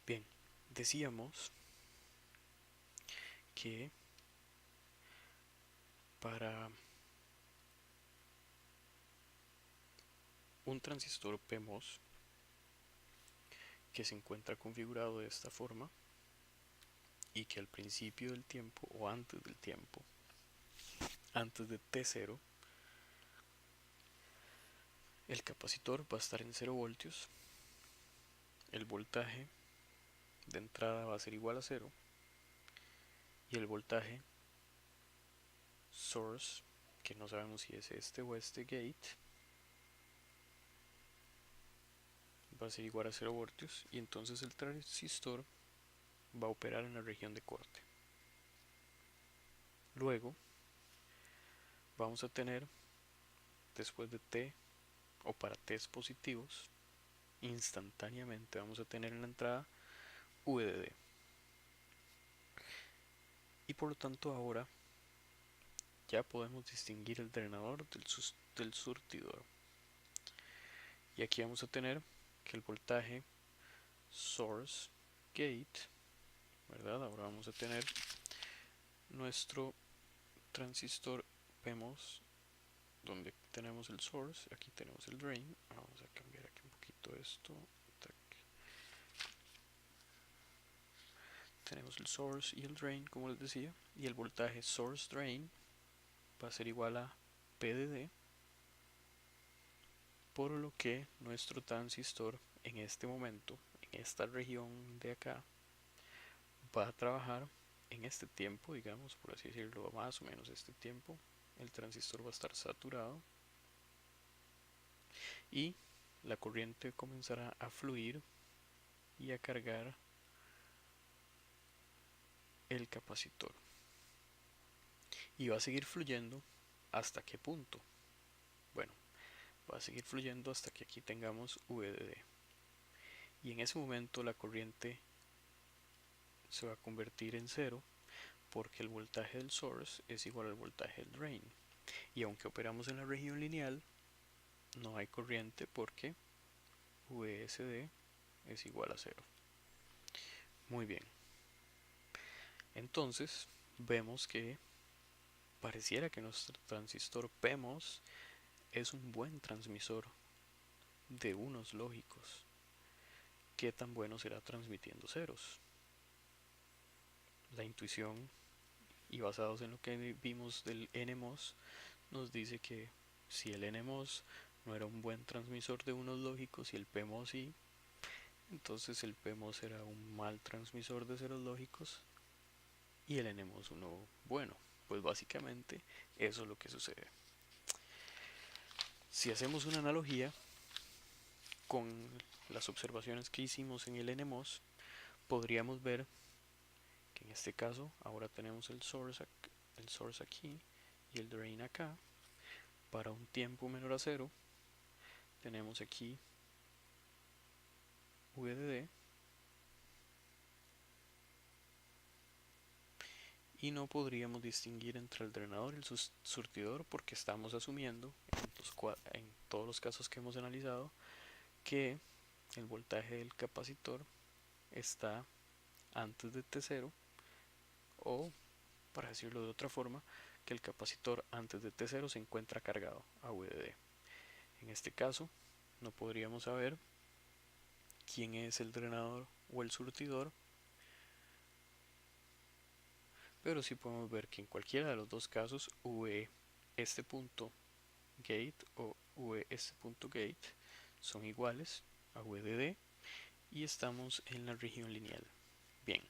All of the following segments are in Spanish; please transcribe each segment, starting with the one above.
Bien, decíamos que para un transistor PMOS que se encuentra configurado de esta forma y que al principio del tiempo o antes del tiempo, antes de T0, el capacitor va a estar en 0 voltios, el voltaje de entrada va a ser igual a 0 y el voltaje source, que no sabemos si es este o este gate, va a ser igual a 0 voltios y entonces el transistor va a operar en la región de corte. Luego vamos a tener, después de T o para T's positivos, instantáneamente vamos a tener en la entrada VDD. Y por lo tanto ahora ya podemos distinguir el drenador del surtidor. Y aquí vamos a tener que el voltaje source gate, ¿verdad? Ahora vamos a tener nuestro transistor PMOS donde tenemos el source, aquí tenemos el drain. Vamos a cambiar aquí un poquito esto. Tenemos el source y el drain, como les decía, y el voltaje source drain va a ser igual a PDD, por lo que nuestro transistor en este momento, en esta región de acá, va a trabajar en este tiempo, digamos, por así decirlo, más o menos este tiempo. El transistor va a estar saturado y la corriente comenzará a fluir y a cargar el capacitor. Y va a seguir fluyendo hasta qué punto. Bueno, va a seguir fluyendo hasta que aquí tengamos VDD. Y en ese momento la corriente se va a convertir en cero porque el voltaje del source es igual al voltaje del drain. Y aunque operamos en la región lineal, no hay corriente porque VSD es igual a cero. Muy bien. Entonces, vemos que pareciera que nuestro transistor PMOS es un buen transmisor de unos lógicos. ¿Qué tan bueno será transmitiendo ceros? La intuición y basados en lo que vimos del NMOS nos dice que si el NMOS no era un buen transmisor de unos lógicos y el PMOS sí, entonces el PMOS era un mal transmisor de ceros lógicos y el NMOS uno bueno. Pues básicamente eso es lo que sucede. Si hacemos una analogía con las observaciones que hicimos en el NMOS, podríamos ver que en este caso ahora tenemos el source aquí y el drain acá. Para un tiempo menor a cero tenemos aquí VDD y no podríamos distinguir entre el drenador y el surtidor porque estamos asumiendo en todos los casos que hemos analizado que el voltaje del capacitor está antes de T0 o, para decirlo de otra forma, que el capacitor antes de T0 se encuentra cargado a VDD. En este caso no podríamos saber quién es el drenador o el surtidor, pero sí podemos ver que en cualquiera de los dos casos V este punto gate o V este punto gate son iguales a VDD y estamos en la región lineal. Bien,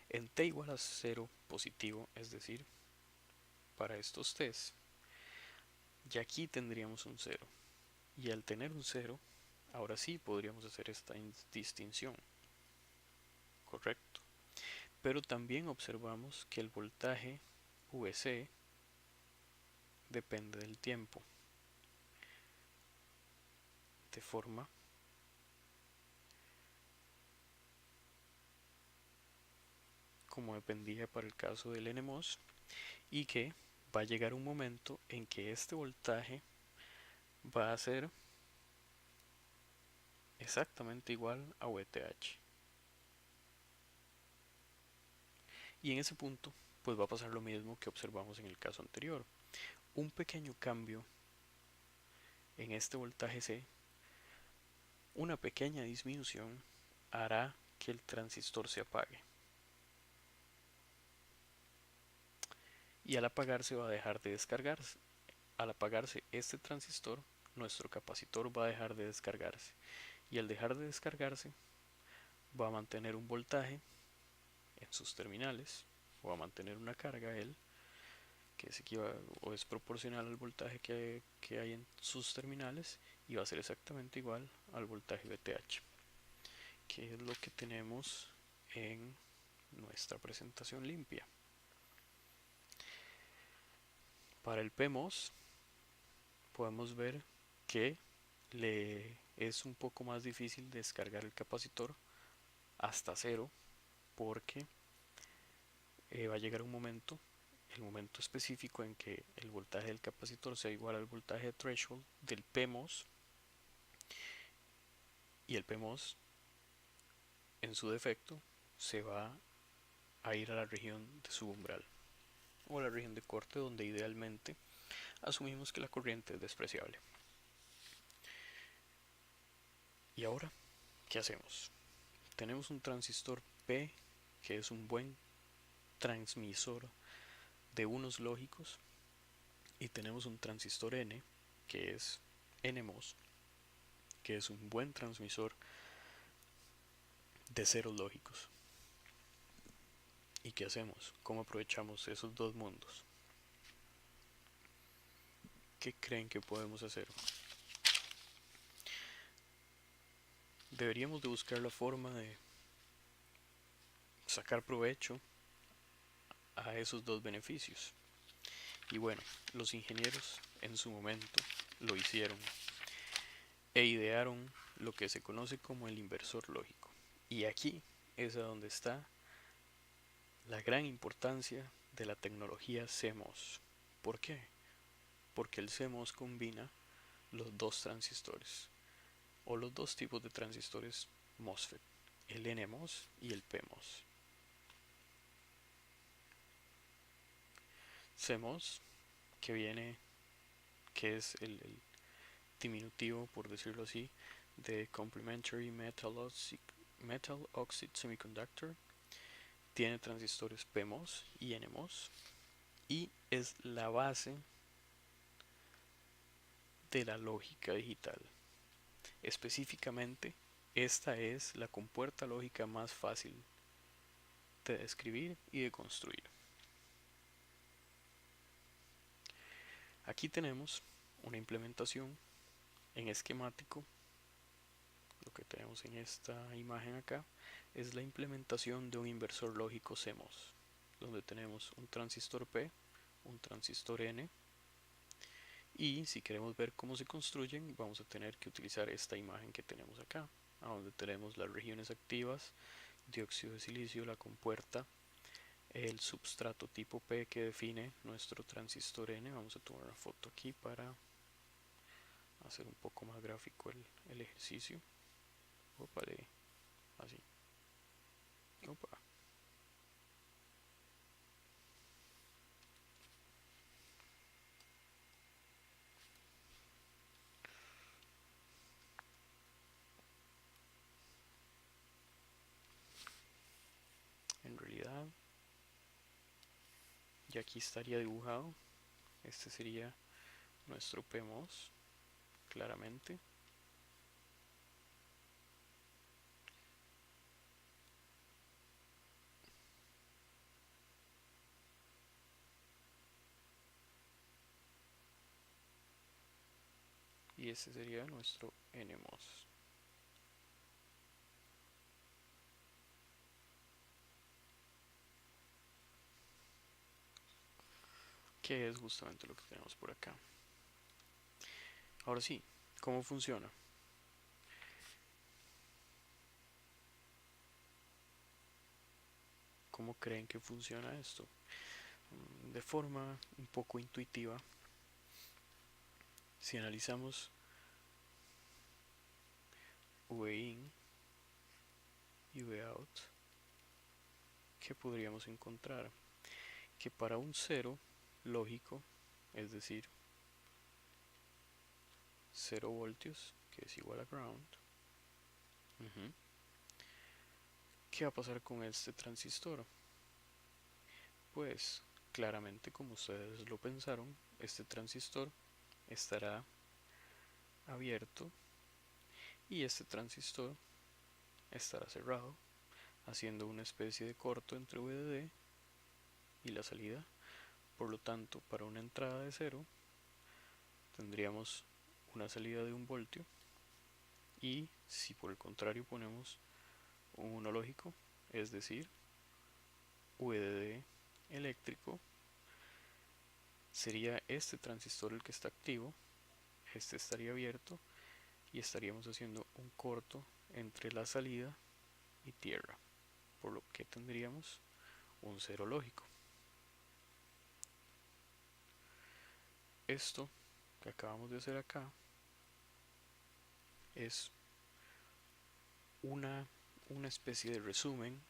en T igual a 0 positivo, es decir, para estos test, ya aquí tendríamos un 0 y al tener un 0, ahora sí podríamos hacer esta distinción, correcto. Pero también observamos que el voltaje VC depende del tiempo, de forma como dependía para el caso del NMOS, y que va a llegar un momento en que este voltaje va a ser exactamente igual a VTH. Y en ese punto, pues va a pasar lo mismo que observamos en el caso anterior. Un pequeño cambio en este voltaje C, una pequeña disminución, hará que el transistor se apague. Y al apagarse va a dejar de descargarse. Al apagarse este transistor, nuestro capacitor va a dejar de descargarse. Y al dejar de descargarse, va a mantener un voltaje en sus terminales, o va a mantener una carga él, que es o es proporcional al voltaje que hay en sus terminales, y va a ser exactamente igual al voltaje VTH, que es lo que tenemos en nuestra presentación limpia. Para el PMOS podemos ver que le es un poco más difícil descargar el capacitor hasta cero, porque va a llegar un momento, el momento específico en que el voltaje del capacitor sea igual al voltaje threshold del PMOS, y el PMOS en su defecto se va a ir a la región de subumbral, o a la región de corte, donde idealmente asumimos que la corriente es despreciable. Y ahora, ¿qué hacemos? Tenemos un transistor P, que es un buen transmisor de unos lógicos, y tenemos un transistor N, que es NMOS, que es un buen transmisor de ceros lógicos. ¿Y qué hacemos? ¿Cómo aprovechamos esos dos mundos? ¿Qué creen que podemos hacer? Deberíamos de buscar la forma de sacar provecho a esos dos beneficios. Y bueno, los ingenieros en su momento lo hicieron e idearon lo que se conoce como el inversor lógico. Y aquí es a donde está la gran importancia de la tecnología CMOS. ¿Por qué? Porque el CMOS combina los dos transistores, o los dos tipos de transistores MOSFET, el NMOS y el PMOS. CMOS, que es el diminutivo, por decirlo así, de Complementary Metal Oxide Semiconductor, tiene transistores PMOS y NMOS, y es la base de la lógica digital. Específicamente, esta es la compuerta lógica más fácil de describir y de construir. Aquí tenemos una implementación en esquemático. Lo que tenemos en esta imagen acá es la implementación de un inversor lógico CMOS, donde tenemos un transistor P, un transistor N, y si queremos ver cómo se construyen, vamos a tener que utilizar esta imagen que tenemos acá, donde tenemos las regiones activas, dióxido de silicio, la compuerta, el substrato tipo P que define nuestro transistor N. Vamos a tomar una foto aquí para hacer un poco más gráfico el ejercicio. Opa, así. Opa. En realidad, ya aquí estaría dibujado. Este sería nuestro PMOS, claramente. Y este sería nuestro NMOS. Que es justamente lo que tenemos por acá. Ahora sí, ¿cómo funciona? ¿Cómo creen que funciona esto? De forma un poco intuitiva, si analizamos VI ¿qué podríamos encontrar? Que para un 0 lógico, es decir, 0 voltios, que es igual a ground, ¿qué va a pasar con este transistor? Pues claramente, como ustedes lo pensaron, este transistor estará abierto y este transistor estará cerrado, haciendo una especie de corto entre VDD y la salida. Por lo tanto, para una entrada de 0 tendríamos una salida de 1 voltio, y si por el contrario ponemos un 1 lógico, es decir, VDD eléctrico, sería este transistor el que está activo, este estaría abierto y estaríamos haciendo un corto entre la salida y tierra, por lo que tendríamos un 0 lógico. Esto que acabamos de hacer acá es una especie de resumen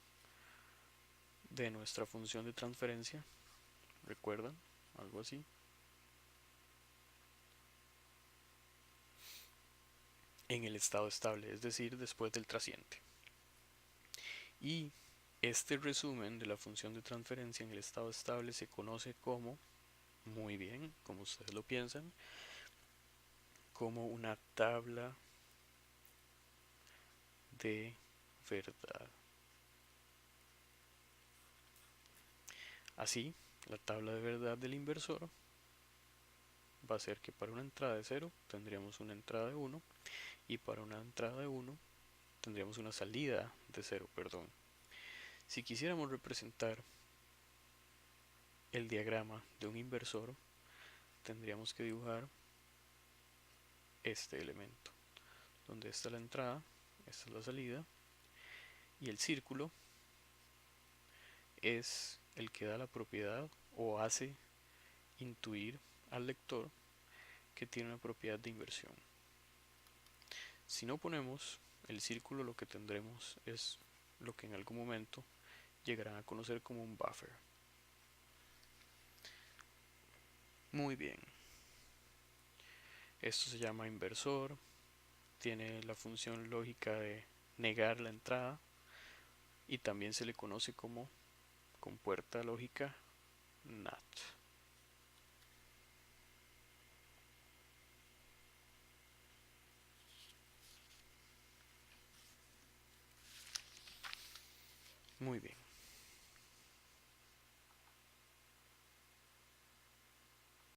de nuestra función de transferencia. ¿Recuerdan? Algo así. En el estado estable, es decir, después del trasciente. Y este resumen de la función de transferencia en el estado estable se conoce como, muy bien, como ustedes lo piensan, como una tabla de verdad. Así, la tabla de verdad del inversor va a ser que para una entrada de 0 tendríamos una entrada de 1 y para una entrada de 1 tendríamos una salida de 0, perdón. Si quisiéramos representar el diagrama de un inversor, tendríamos que dibujar este elemento, donde está la entrada, esta es la salida, y el círculo es el que da la propiedad o hace intuir al lector que tiene una propiedad de inversión. Si no ponemos el círculo, lo que tendremos es lo que en algún momento llegarán a conocer como un buffer. Muy bien. Esto se llama inversor, tiene la función lógica de negar la entrada y también se le conoce como compuerta lógica NAT. Muy bien.